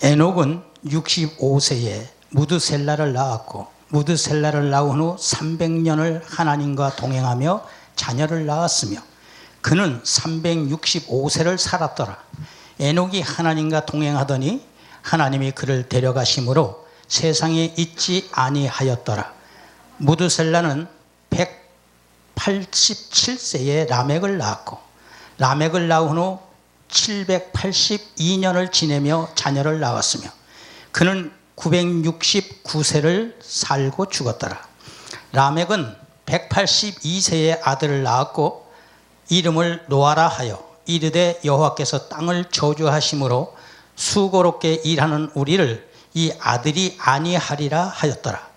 에녹은 65세에 무드셀라를 낳았고 무드셀라를 낳은 후 300년을 하나님과 동행하며 자녀를 낳았으며 그는 365세를 살았더라. 에녹이 하나님과 동행하더니 하나님이 그를 데려가심으로 세상에 있지 아니하였더라. 무드셀라는 187세에 라멕을 낳았고 라멕을 낳은 후 782년을 지내며 자녀를 낳았으며 그는 969세를 살고 죽었더라. 라멕은 182세에 아들을 낳았고 이름을 노아라 하여 이르되 여호와께서 땅을 저주하심으로 수고롭게 일하는 우리를 이 아들이 아니하리라 하였더라.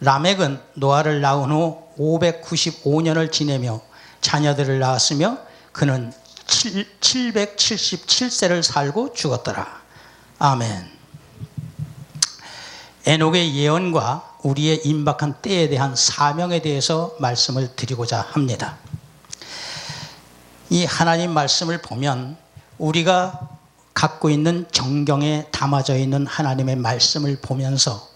라멕은 노아를 낳은 후 595년을 지내며 자녀들을 낳았으며 그는 777세를 살고 죽었더라. 아멘. 에녹의 예언과 우리의 임박한 때에 대한 사명에 대해서 말씀을 드리고자 합니다. 이 하나님 말씀을 보면 우리가 갖고 있는 정경에 담아져 있는 하나님의 말씀을 보면서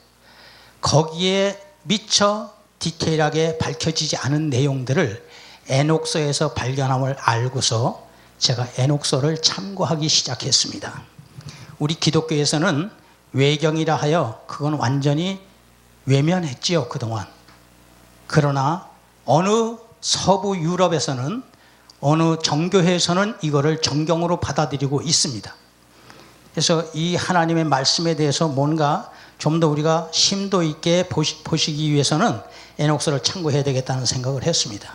거기에 미처 디테일하게 밝혀지지 않은 내용들을 에녹서에서 발견함을 알고서 제가 에녹서를 참고하기 시작했습니다. 우리 기독교에서는 외경이라 하여 그건 완전히 외면했지요, 그동안. 그러나 어느 서부 유럽에서는 어느 정교회에서는 이거를 정경으로 받아들이고 있습니다. 그래서 이 하나님의 말씀에 대해서 뭔가 좀 더 우리가 심도 있게 보시기 위해서는 에녹서를 참고해야 되겠다는 생각을 했습니다.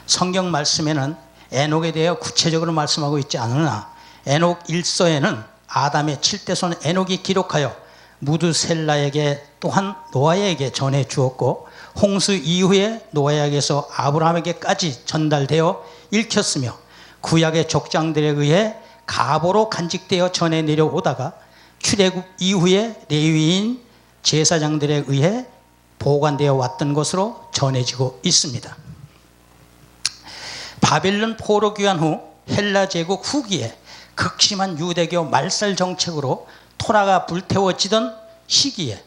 성경 말씀에는 에녹에 대해 구체적으로 말씀하고 있지 않으나 에녹 1서에는 아담의 7대손 에녹이 기록하여 무드셀라에게 또한 노아에게 전해 주었고 홍수 이후에 노아에게서 아브라함에게까지 전달되어 읽혔으며 구약의 족장들에 의해 가보로 간직되어 전해 내려오다가 출애굽 이후에 레위인 제사장들에 의해 보관되어 왔던 것으로 전해지고 있습니다. 바벨론 포로 귀환 후 헬라 제국 후기에 극심한 유대교 말살 정책으로 토라가 불태워지던 시기에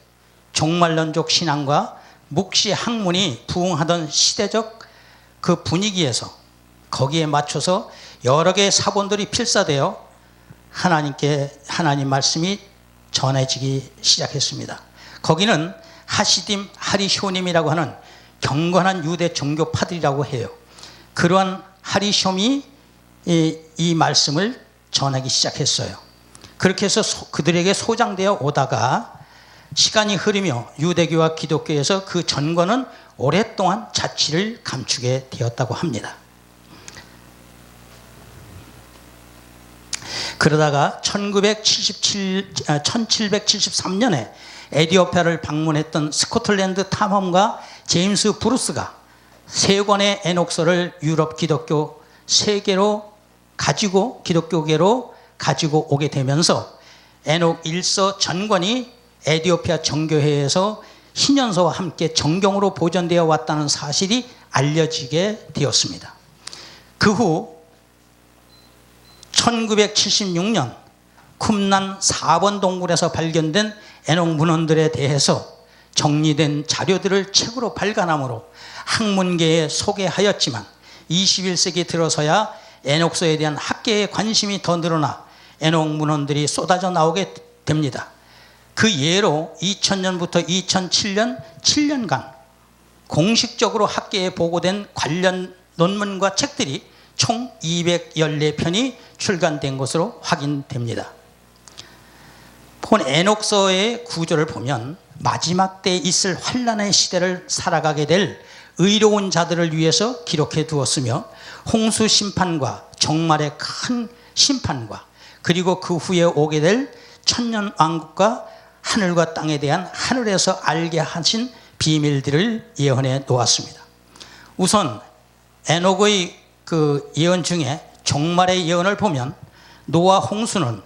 종말론족 신앙과 묵시 학문이 부흥하던 시대적 그 분위기에서 거기에 맞춰서 여러 개의 사본들이 필사되어 하나님 말씀이 전해지기 시작했습니다. 거기는 하시딤 하리쇼님이라고 하는 경건한 유대 종교파들이라고 해요. 그러한 하리쇼이 이 말씀을 전하기 시작했어요. 그렇게 해서 그들에게 소장되어 오다가 시간이 흐르며 유대교와 기독교에서 그 전권은 오랫동안 자취를 감추게 되었다고 합니다. 그러다가 1773년에 에디오피아를 방문했던 스코틀랜드 탐험가 제임스 브루스가 세 권의 에녹서를 유럽 기독교 세계로 가지고 기독교계로 가지고 오게 되면서 에녹 1서 전권이 에디오피아 정교회에서 희년서와 함께 정경으로 보존되어 왔다는 사실이 알려지게 되었습니다. 그 후 1976년 쿰난 4번 동굴에서 발견된 에녹 문헌들에 대해서 정리된 자료들을 책으로 발간함으로 학문계에 소개하였지만 21세기 들어서야 에녹서에 대한 학계의 관심이 더 늘어나 에녹 문헌들이 쏟아져 나오게 됩니다. 그 예로 2000년부터 2007년 7년간 공식적으로 학계에 보고된 관련 논문과 책들이 총 214편이 출간된 것으로 확인됩니다. 본 에녹서의 구조를 보면 마지막 때에 있을 환난의 시대를 살아가게 될 의로운 자들을 위해서 기록해 두었으며 홍수 심판과 정말의 큰 심판과 그리고 그 후에 오게 될 천년 왕국과 하늘과 땅에 대한 하늘에서 알게 하신 비밀들을 예언해 놓았습니다. 우선 에녹의 그 예언 중에 종말의 예언을 보면 노아 홍수는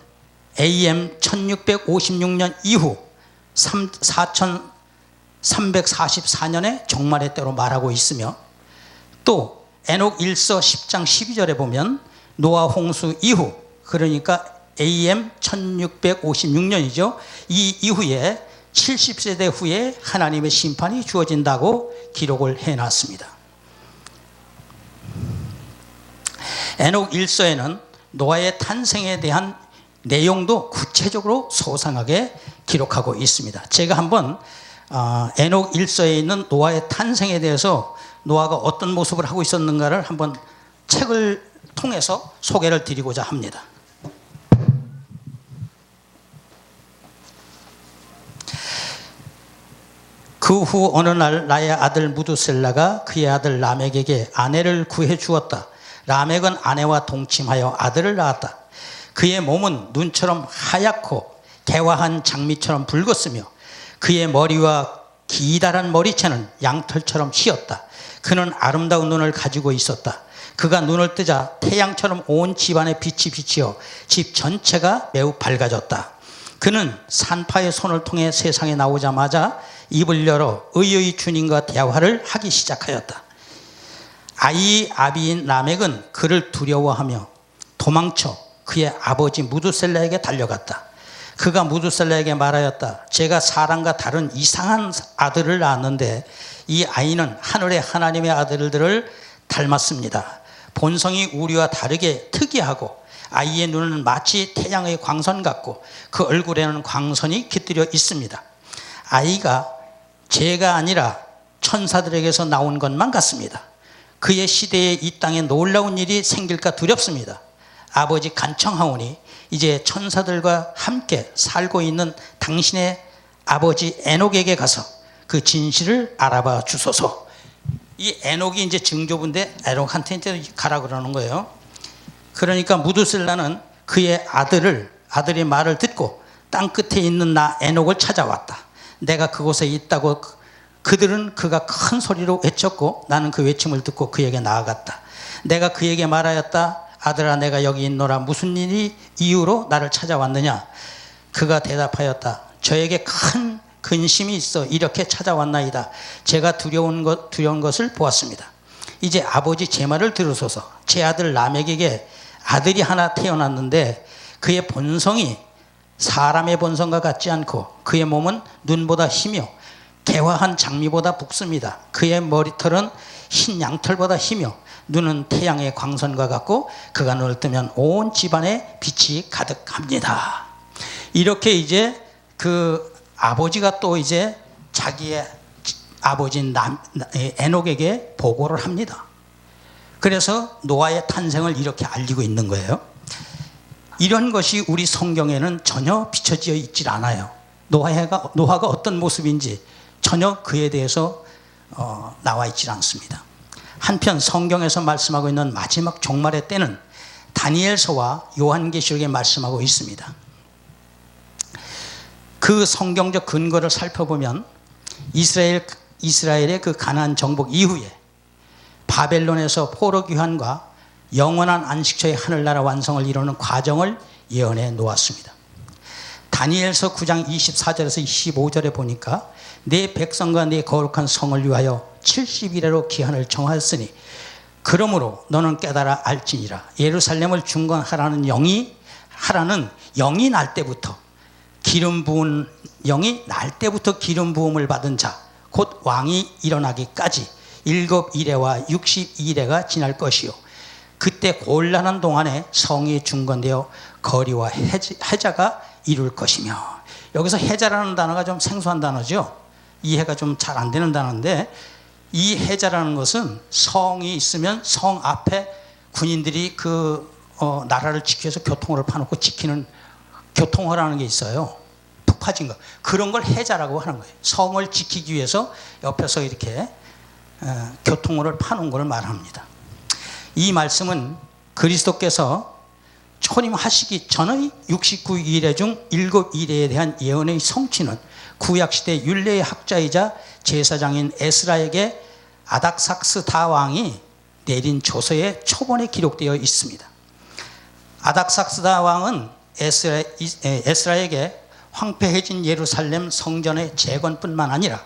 AM 1656년 이후 4344년에 종말의 때로 말하고 있으며 또 에녹 1서 10장 12절에 보면 노아 홍수 이후 그러니까 AM 1656년이죠. 이 이후에 70세대 후에 하나님의 심판이 주어진다고 기록을 해놨습니다. 에녹 1서에는 노아의 탄생에 대한 내용도 구체적으로 소상하게 기록하고 있습니다. 제가 한번 에녹 1서에 있는 노아의 탄생에 대해서 노아가 어떤 모습을 하고 있었는가를 한번 책을 통해서 소개를 드리고자 합니다. 그 후 어느 날 나의 아들 무두셀라가 그의 아들 라멕에게 아내를 구해 주었다. 라멕은 아내와 동침하여 아들을 낳았다. 그의 몸은 눈처럼 하얗고 개화한 장미처럼 붉었으며 그의 머리와 기다란 머리채는 양털처럼 희었다. 그는 아름다운 눈을 가지고 있었다. 그가 눈을 뜨자 태양처럼 온 집안에 빛이 비치어 집 전체가 매우 밝아졌다. 그는 산파의 손을 통해 세상에 나오자마자 입을 열어 의의 주님과 대화를 하기 시작하였다. 아이의 아비인 라멕은 그를 두려워하며 도망쳐 그의 아버지 무두셀라에게 달려갔다. 그가 무두셀라에게 말하였다. 제가 사람과 다른 이상한 아들을 낳았는데 이 아이는 하늘의 하나님의 아들들을 닮았습니다. 본성이 우리와 다르게 특이하고 아이의 눈은 마치 태양의 광선 같고 그 얼굴에는 광선이 깃들여 있습니다. 아이가 죄가 아니라 천사들에게서 나온 것만 같습니다. 그의 시대에 이 땅에 놀라운 일이 생길까 두렵습니다. 아버지 간청하오니 이제 천사들과 함께 살고 있는 당신의 아버지 에녹에게 가서 그 진실을 알아봐 주소서. 이 에녹이 이제 증조부인데 에녹한테 이제 가라 그러는 거예요. 그러니까 무두셀라는 그의 아들의 말을 듣고 땅 끝에 있는 나 에녹을 찾아왔다. 내가 그곳에 있다고 그들은 그가 큰 소리로 외쳤고 나는 그 외침을 듣고 그에게 나아갔다. 내가 그에게 말하였다. 아들아, 내가 여기 있노라. 무슨 일이 이유로 나를 찾아왔느냐? 그가 대답하였다. 저에게 큰 근심이 있어 이렇게 찾아왔나이다. 제가 두려운 것을 보았습니다. 이제 아버지 제 말을 들으소서. 제 아들 라멕에게 아들이 하나 태어났는데 그의 본성이 사람의 본성과 같지 않고 그의 몸은 눈보다 희며 개화한 장미보다 붉습니다. 그의 머리털은 흰 양털보다 희며 눈은 태양의 광선과 같고 그가 눈을 뜨면 온 집안에 빛이 가득합니다. 이렇게 이제 그 아버지가 또 이제 자기의 아버지인 에녹에게 보고를 합니다. 그래서 노아의 탄생을 이렇게 알리고 있는 거예요. 이런 것이 우리 성경에는 전혀 비춰져 있질 않아요. 노아가 어떤 모습인지 전혀 그에 대해서 나와 있질 않습니다. 한편 성경에서 말씀하고 있는 마지막 종말의 때는 다니엘서와 요한계시록에 말씀하고 있습니다. 그 성경적 근거를 살펴보면 이스라엘의 그 가나안 정복 이후에 바벨론에서 포로 귀환과 영원한 안식처의 하늘나라 완성을 이루는 과정을 예언해 놓았습니다. 다니엘서 9장 24절에서 25절에 보니까 내 백성과 내 거룩한 성을 위하여 70일에로 기한을 정하였으니 그러므로 너는 깨달아 알지니라. 예루살렘을 중건하라는 영이 날 때부터 기름 부은 영이 날 때부터 기름 부음을 받은 자 곧 왕이 일어나기까지 7이레와 62이레가 지날 것이요 그때 곤란한 동안에 성이 중건되어 거리와 해자가 이룰 것이며. 여기서 해자라는 단어가 좀 생소한 단어죠. 이해가 좀 잘 안 되는 단어인데 이 해자라는 것은 성이 있으면 성 앞에 군인들이 그 나라를 지켜서 교통을 파놓고 지키는 교통허라는 게 있어요. 푹 파진 거. 그런 걸 해자라고 하는 거예요. 성을 지키기 위해서 옆에서 이렇게 교통허를 파놓은 걸 말합니다. 이 말씀은 그리스도께서 초림하시기 전의 69일에 중 7일에 대한 예언의 성취는 구약시대 율례의 학자이자 제사장인 에스라에게 아닥삭스다 왕이 내린 조서에 초본에 기록되어 있습니다. 아닥삭스다 왕은 에스라에게 황폐해진 예루살렘 성전의 재건뿐만 아니라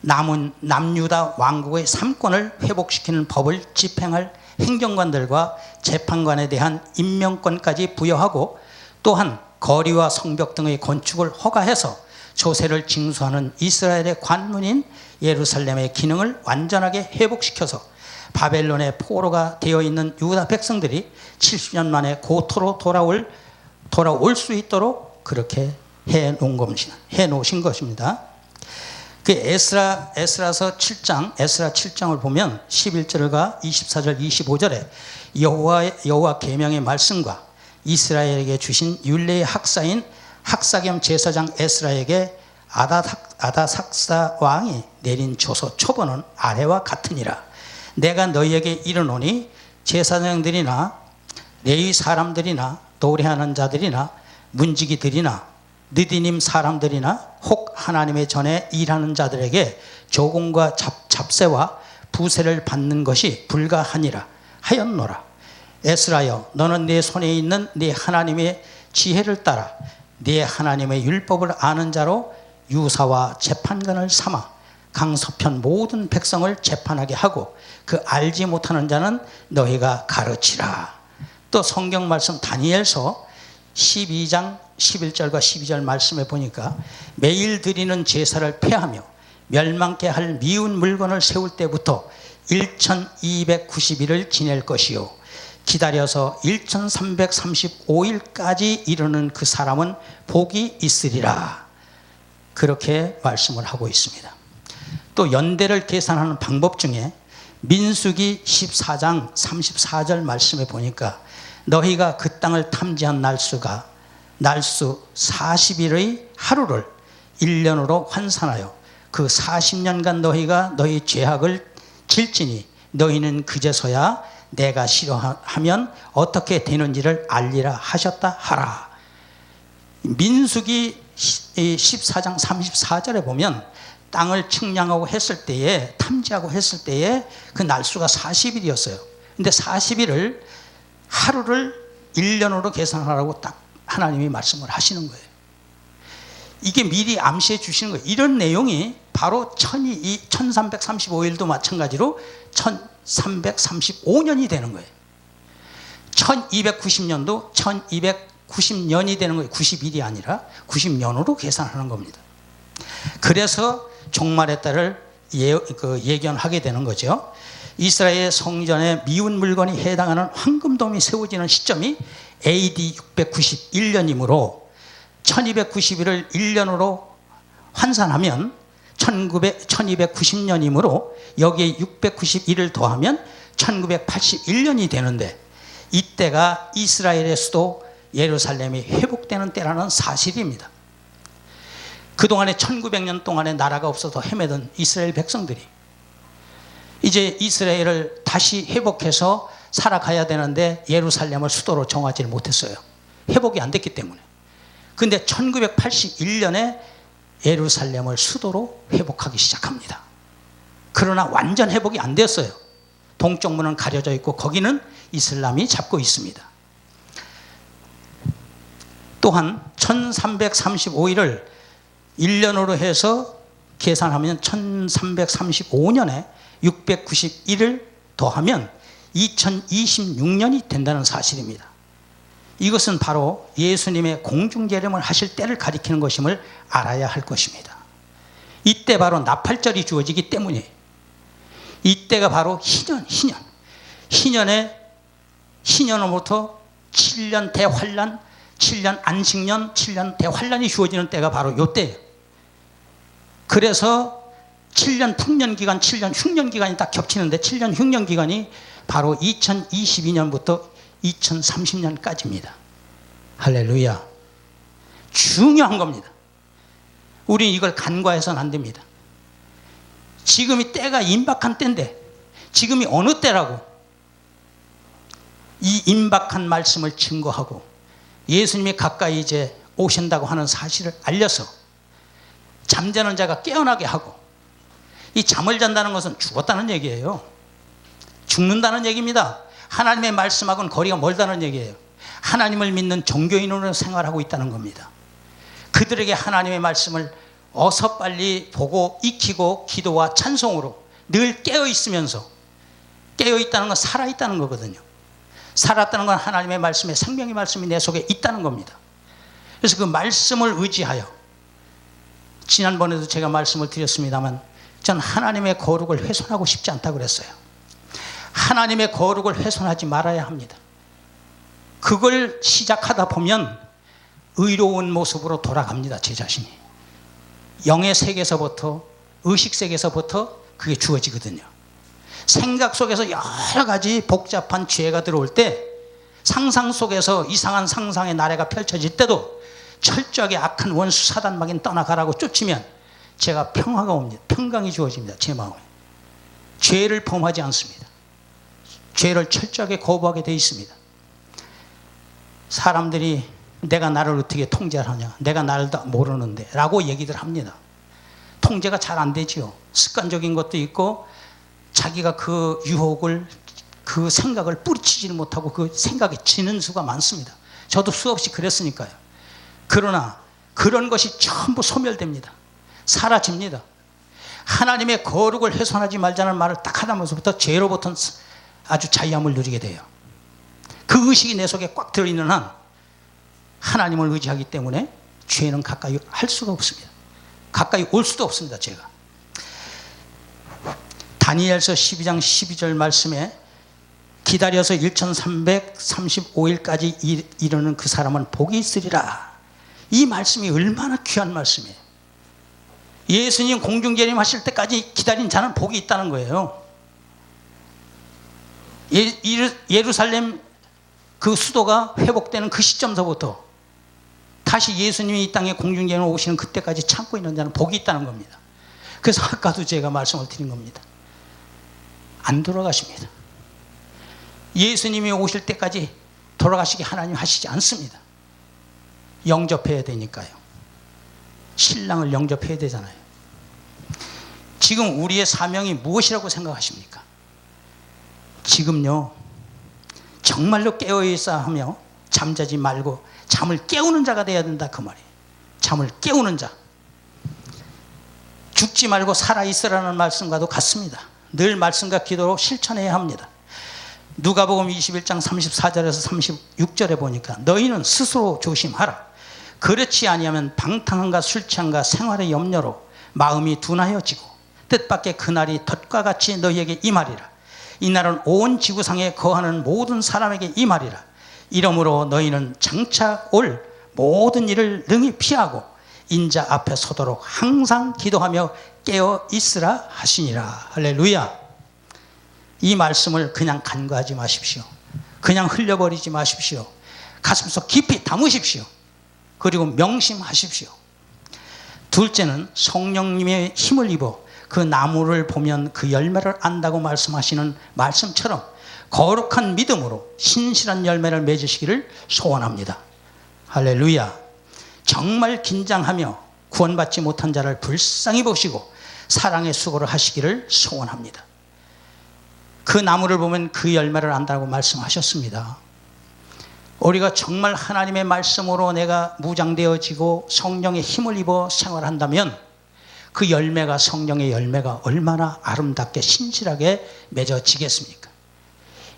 남은 남유다 왕국의 3권을 회복시키는 법을 집행할 행정관들과 재판관에 대한 임명권까지 부여하고 또한 거리와 성벽 등의 건축을 허가해서 조세를 징수하는 이스라엘의 관문인 예루살렘의 기능을 완전하게 회복시켜서 바벨론의 포로가 되어 있는 유다 백성들이 70년 만에 고토로 돌아올 수 있도록 그렇게 해 놓으신 것입니다. 그 에스라서 7장, 에스라 7장을 보면 11절과 24절, 25절에 여호와 계명의 말씀과 이스라엘에게 주신 율례의 학사인 학사겸 제사장 에스라에게 아다삭사 왕이 내린 조서 초본은 아래와 같으니라. 내가 너희에게 이르노니 제사장들이나 레위 사람들이나 노래하는 자들이나 문지기들이나 느디님 사람들이나 혹 하나님의 전에 일하는 자들에게 조공과 잡세와 부세를 받는 것이 불가하니라 하였노라. 에스라여, 너는 내 손에 있는 네 하나님의 지혜를 따라 네 하나님의 율법을 아는 자로 유사와 재판관을 삼아 강서편 모든 백성을 재판하게 하고 그 알지 못하는 자는 너희가 가르치라. 또 성경 말씀 다니엘서 12장 11절과 12절 말씀에 보니까 매일 드리는 제사를 폐하며 멸망케 할 미운 물건을 세울 때부터 1290일을 지낼 것이요 기다려서 1335일까지 이르는 그 사람은 복이 있으리라. 그렇게 말씀을 하고 있습니다. 또 연대를 계산하는 방법 중에 민수기 14장 34절 말씀에 보니까 너희가 그 땅을 탐지한 날수 40일의 하루를 1년으로 환산하여 그 40년간 너희가 너희 죄악을 질지니 너희는 그제서야 내가 싫어하면 어떻게 되는지를 알리라 하셨다 하라. 민수기 14장 34절에 보면 땅을 측량하고 했을 때에 탐지하고 했을 때에 그 날수가 40일이었어요. 근데 40일을 하루를 1년으로 계산하라고 딱 하나님이 말씀을 하시는 거예요. 이게 미리 암시해 주시는 거예요. 이런 내용이 바로 1335일도 마찬가지로 1335년이 되는 거예요. 1290년도 1290년이 되는 거예요. 90일이 아니라 90년으로 계산하는 겁니다. 그래서 종말의 때를 예견하게 되는 거죠. 이스라엘 성전에 미운 물건이 해당하는 황금돔이 세워지는 시점이 AD 691년이므로 1290일을 1년으로 환산하면 1290년이므로 여기에 691을 더하면 1981년이 되는데 이때가 이스라엘의 수도 예루살렘이 회복되는 때라는 사실입니다. 그동안에 1900년 동안에 나라가 없어서 헤매던 이스라엘 백성들이 이제 이스라엘을 다시 회복해서 살아가야 되는데 예루살렘을 수도로 정하지를 못했어요. 회복이 안 됐기 때문에. 그런데 1981년에 예루살렘을 수도로 회복하기 시작합니다. 그러나 완전 회복이 안 됐어요. 동쪽 문은 가려져 있고 거기는 이슬람이 잡고 있습니다. 또한 1335일을 1년으로 해서 계산하면 1335년에 691을 더하면 2026년이 된다는 사실입니다. 이것은 바로 예수님의 공중재림을 하실 때를 가리키는 것임을 알아야 할 것입니다. 이때 바로 나팔절이 주어지기 때문에 이때가 바로 희년으로부터 7년 대환란, 7년 안식년, 7년 대환란이 주어지는 때가 바로 이때예요. 그래서 7년 풍년 기간, 7년 흉년 기간이 딱 겹치는데 7년 흉년 기간이 바로 2022년부터 2030년까지입니다. 할렐루야. 중요한 겁니다. 우리는 이걸 간과해서는 안 됩니다. 지금이 때가 임박한 때인데 지금이 어느 때라고 이 임박한 말씀을 증거하고 예수님이 가까이 이제 오신다고 하는 사실을 알려서 잠자는 자가 깨어나게 하고 이 잠을 잔다는 것은 죽었다는 얘기예요. 죽는다는 얘기입니다. 하나님의 말씀하고는 거리가 멀다는 얘기예요. 하나님을 믿는 종교인으로 생활하고 있다는 겁니다. 그들에게 하나님의 말씀을 어서 빨리 보고 익히고 기도와 찬송으로 늘 깨어있으면서 깨어있다는 건 살아있다는 거거든요. 살았다는 건 하나님의 말씀에 생명의 말씀이 내 속에 있다는 겁니다. 그래서 그 말씀을 의지하여, 지난번에도 제가 말씀을 드렸습니다만 전 하나님의 거룩을 훼손하고 싶지 않다고 그랬어요. 하나님의 거룩을 훼손하지 말아야 합니다. 그걸 시작하다 보면 의로운 모습으로 돌아갑니다. 제 자신이 영의 세계에서부터, 의식 세계에서부터 그게 주어지거든요. 생각 속에서 여러 가지 복잡한 죄가 들어올 때, 상상 속에서 이상한 상상의 나래가 펼쳐질 때도 철저하게 악한 원수 사단 마귀는 떠나가라고 쫓으면 제가 평화가 옵니다. 평강이 주어집니다. 제 마음에. 죄를 범하지 않습니다. 죄를 철저하게 거부하게 되어 있습니다. 사람들이 내가 나를 어떻게 통제하냐, 내가 나를 다 모르는데 라고 얘기들 합니다. 통제가 잘 안 되지요. 습관적인 것도 있고, 자기가 그 유혹을, 그 생각을 뿌리치지를 못하고 그 생각에 지는 수가 많습니다. 저도 수없이 그랬으니까요. 그러나 그런 것이 전부 소멸됩니다. 사라집니다. 하나님의 거룩을 훼손하지 말자는 말을 딱 하다면서부터 죄로부터 아주 자유함을 누리게 돼요. 그 의식이 내 속에 꽉 들어있는 한 하나님을 의지하기 때문에 죄는 가까이 할 수가 없습니다. 가까이 올 수도 없습니다. 제가 다니엘서 12장 12절 말씀에 기다려서 1335일까지 이르는 그 사람은 복이 있으리라. 이 말씀이 얼마나 귀한 말씀이에요. 예수님 공중재림하실 때까지 기다린 자는 복이 있다는 거예요. 예루살렘 그 수도가 회복되는 그 시점서부터 다시 예수님이 이 땅에 공중재림 오시는 그때까지 참고 있는 자는 복이 있다는 겁니다. 그래서 아까도 제가 말씀을 드린 겁니다. 안 돌아가십니다. 예수님이 오실 때까지 돌아가시게 하나님 하시지 않습니다. 영접해야 되니까요. 신랑을 영접해야 되잖아요. 지금 우리의 사명이 무엇이라고 생각하십니까? 지금요, 정말로 깨어있어야 하며 잠자지 말고 잠을 깨우는 자가 되어야 된다, 그 말이에요. 잠을 깨우는 자. 죽지 말고 살아있으라는 말씀과도 같습니다. 늘 말씀과 기도로 실천해야 합니다. 누가복음 21장 34절에서 36절에 보니까 너희는 스스로 조심하라. 그렇지 아니하면 방탕함과 술 취함과 생활의 염려로 마음이 둔하여지고 뜻밖의 그날이 덫과 같이 너희에게 임하리라. 이날은 온 지구상에 거하는 모든 사람에게 임하리라. 이러므로 너희는 장차 올 모든 일을 능히 피하고 인자 앞에 서도록 항상 기도하며 깨어 있으라 하시니라. 할렐루야. 이 말씀을 그냥 간과하지 마십시오. 그냥 흘려버리지 마십시오. 가슴속 깊이 담으십시오. 그리고 명심하십시오. 둘째는 성령님의 힘을 입어 그 나무를 보면 그 열매를 안다고 말씀하시는 말씀처럼 거룩한 믿음으로 신실한 열매를 맺으시기를 소원합니다. 할렐루야. 정말 긴장하며 구원받지 못한 자를 불쌍히 보시고 사랑의 수고를 하시기를 소원합니다. 그 나무를 보면 그 열매를 안다고 말씀하셨습니다. 우리가 정말 하나님의 말씀으로 내가 무장되어지고 성령의 힘을 입어 생활한다면 그 열매가, 성령의 열매가 얼마나 아름답게 신실하게 맺어지겠습니까?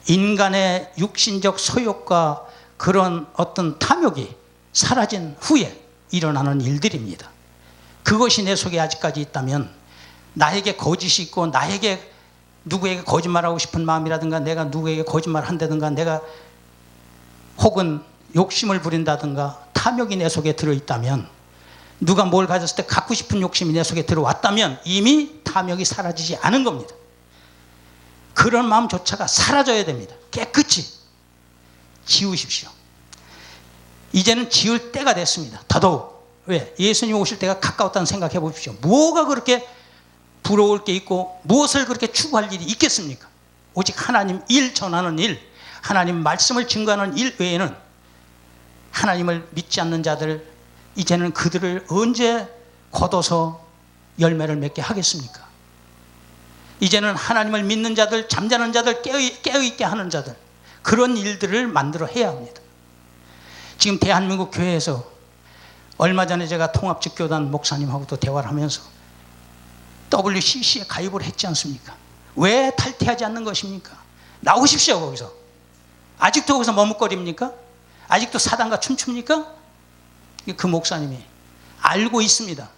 인간의 육신적 소욕과 그런 어떤 탐욕이 사라진 후에 일어나는 일들입니다. 그것이 내 속에 아직까지 있다면 나에게 거짓이 있고 나에게 누구에게 거짓말하고 싶은 마음이라든가 내가 누구에게 거짓말을 한다든가 내가 혹은 욕심을 부린다든가 탐욕이 내 속에 들어있다면, 누가 뭘 가졌을 때 갖고 싶은 욕심이 내 속에 들어왔다면 이미 탐욕이 사라지지 않은 겁니다. 그런 마음조차가 사라져야 됩니다. 깨끗이 지우십시오. 이제는 지울 때가 됐습니다. 더더욱. 왜? 예수님 오실 때가 가까웠다는 생각해 보십시오. 뭐가 그렇게 부러울 게 있고 무엇을 그렇게 추구할 일이 있겠습니까? 오직 하나님 일 전하는 일, 하나님 말씀을 증거하는 일 외에는 하나님을 믿지 않는 자들, 이제는 그들을 언제 걷어서 열매를 맺게 하겠습니까? 이제는 하나님을 믿는 자들, 잠자는 자들, 깨어있게 하는 자들, 그런 일들을 만들어 해야 합니다. 지금 대한민국 교회에서 얼마 전에 제가 통합직교단 목사님하고도 대화를 하면서 WCC에 가입을 했지 않습니까? 왜 탈퇴하지 않는 것입니까? 나오십시오. 거기서 아직도 거기서 머뭇거립니까? 아직도 사단과 춤춥니까? 그 목사님이 알고 있습니다.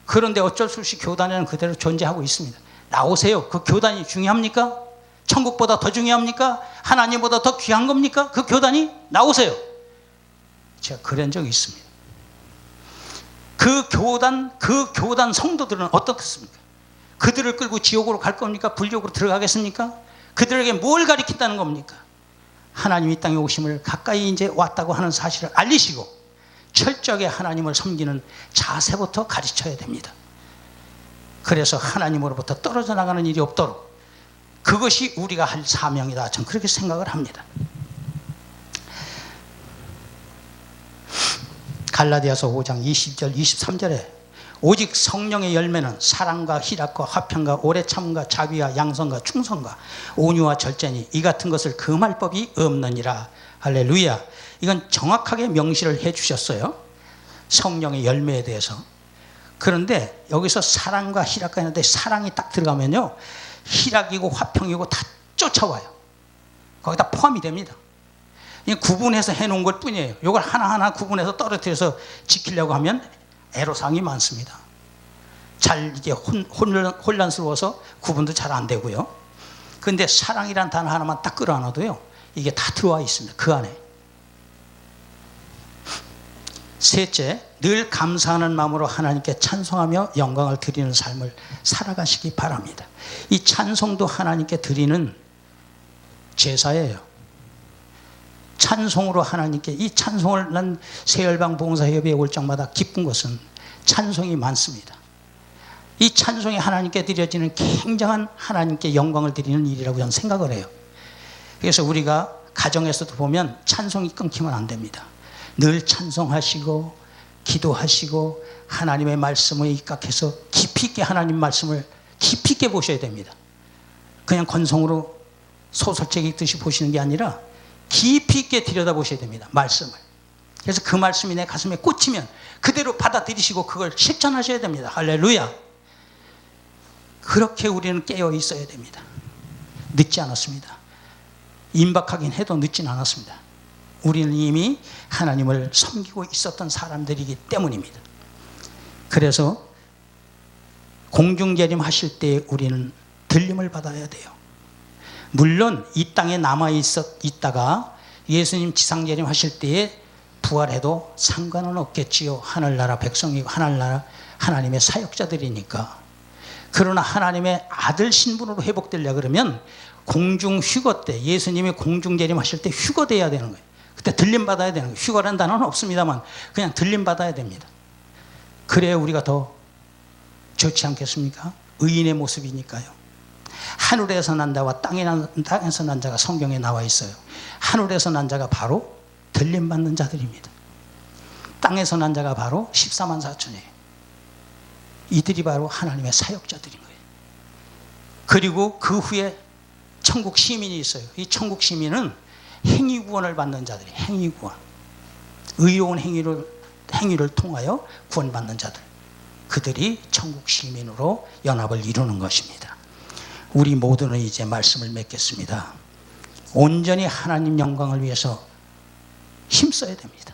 그런데 어쩔 수 없이 교단에는 그대로 존재하고 있습니다. 나오세요. 그 교단이 중요합니까? 천국보다 더 중요합니까? 하나님보다 더 귀한 겁니까? 그 교단이? 나오세요. 제가 그런 적이 있습니다. 그 교단 성도들은 어떻겠습니까? 그들을 끌고 지옥으로 갈 겁니까? 불지옥으로 들어가겠습니까? 그들에게 뭘 가리킨다는 겁니까? 하나님이 이 땅에 오심을 가까이 이제 왔다고 하는 사실을 알리시고 철저하게 하나님을 섬기는 자세부터 가르쳐야 됩니다. 그래서 하나님으로부터 떨어져 나가는 일이 없도록 그것이 우리가 할 사명이다. 저는 그렇게 생각을 합니다. 갈라디아서 5장 20절 23절에 오직 성령의 열매는 사랑과 희락과 화평과 오래 참음과 자비와 양선과 충성과 온유와 절제니 이 같은 것을 금할 법이 없느니라. 할렐루야. 이건 정확하게 명시를 해 주셨어요. 성령의 열매에 대해서. 그런데 여기서 사랑과 희락과 있는데 사랑이 딱 들어가면요, 희락이고 화평이고 다 쫓아와요. 거기다 포함이 됩니다. 구분해서 해놓은 것 뿐이에요. 이걸 하나하나 구분해서 떨어뜨려서 지키려고 하면 애로사항이 많습니다. 잘 이게 혼란스러워서 구분도 잘 안 되고요. 그런데 사랑이란 단어 하나만 딱 끌어안아도요, 이게 다 들어와 있습니다. 그 안에. 셋째, 늘 감사하는 마음으로 하나님께 찬송하며 영광을 드리는 삶을 살아가시기 바랍니다. 이 찬송도 하나님께 드리는 제사예요. 찬송으로 하나님께, 이 찬송을 난 새열방 봉사협의회 올 적마다 기쁜 것은 찬송이 많습니다. 이 찬송이 하나님께 드려지는 굉장한 하나님께 영광을 드리는 일이라고 저는 생각을 해요. 그래서 우리가 가정에서도 보면 찬송이 끊기면 안 됩니다. 늘 찬송하시고 기도하시고 하나님의 말씀에 입각해서 깊이 있게 하나님 말씀을 깊이 있게 보셔야 됩니다. 그냥 건성으로 소설책 읽듯이 보시는 게 아니라 깊이 있게 들여다보셔야 됩니다. 말씀을. 그래서 그 말씀이 내 가슴에 꽂히면 그대로 받아들이시고 그걸 실천하셔야 됩니다. 할렐루야. 그렇게 우리는 깨어 있어야 됩니다. 늦지 않았습니다. 임박하긴 해도 늦진 않았습니다. 우리는 이미 하나님을 섬기고 있었던 사람들이기 때문입니다. 그래서 공중재림 하실 때 우리는 들림을 받아야 돼요. 물론 이 땅에 남아있다가 예수님 지상재림 하실 때에 부활해도 상관은 없겠지요. 하늘나라 백성이고 하늘나라 하나님의 사역자들이니까. 그러나 하나님의 아들 신분으로 회복되려 그러면 공중 휴거 때, 예수님이 공중재림 하실 때 휴거돼야 되는 거예요. 그때 들림 받아야 되는 거예요. 휴거라는 단어는 없습니다만 그냥 들림 받아야 됩니다. 그래야 우리가 더 좋지 않겠습니까? 의인의 모습이니까요. 하늘에서 난 자와 땅에서 난 자가 성경에 나와 있어요. 하늘에서 난 자가 바로 들림 받는 자들입니다. 땅에서 난 자가 바로 14만 4천이에요. 이들이 바로 하나님의 사역자들인 거예요. 그리고 그 후에 천국 시민이 있어요. 이 천국 시민은 행위구원을 받는 자들이, 행위구원, 의로운 행위를 통하여 구원받는 자들, 그들이 천국 시민으로 연합을 이루는 것입니다. 우리 모두는 이제 말씀을 맺겠습니다. 온전히 하나님 영광을 위해서 힘써야 됩니다.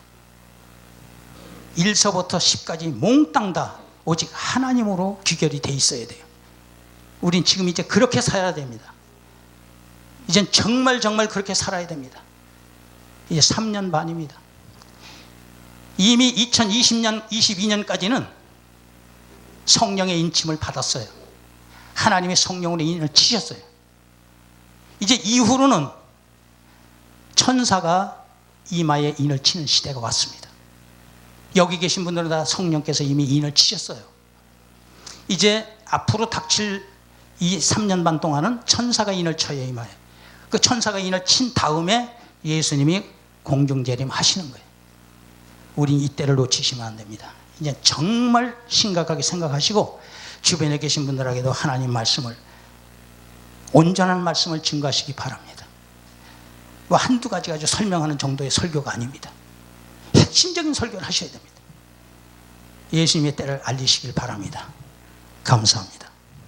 1서부터 10까지 몽땅 다 오직 하나님으로 귀결이 돼 있어야 돼요. 우린 지금 이제 그렇게 살아야 됩니다. 이젠 정말 그렇게 살아야 됩니다. 이제 3년 반입니다. 이미 2020년, 22년까지는 성령의 인침을 받았어요. 하나님의 성령으로 인을 치셨어요. 이제 이후로는 천사가 이마에 인을 치는 시대가 왔습니다. 여기 계신 분들은 다 성령께서 이미 인을 치셨어요. 이제 앞으로 닥칠 이 3년 반 동안은 천사가 인을 쳐요, 이마에. 그 천사가 인을 친 다음에 예수님이 공중재림 하시는 거예요. 우린 이때를 놓치시면 안 됩니다. 이제 정말 심각하게 생각하시고 주변에 계신 분들에게도 하나님 말씀을, 온전한 말씀을 증거하시기 바랍니다. 뭐 한두 가지 가지고 설명하는 정도의 설교가 아닙니다. 핵심적인 설교를 하셔야 됩니다. 예수님의 때를 알리시길 바랍니다. 감사합니다.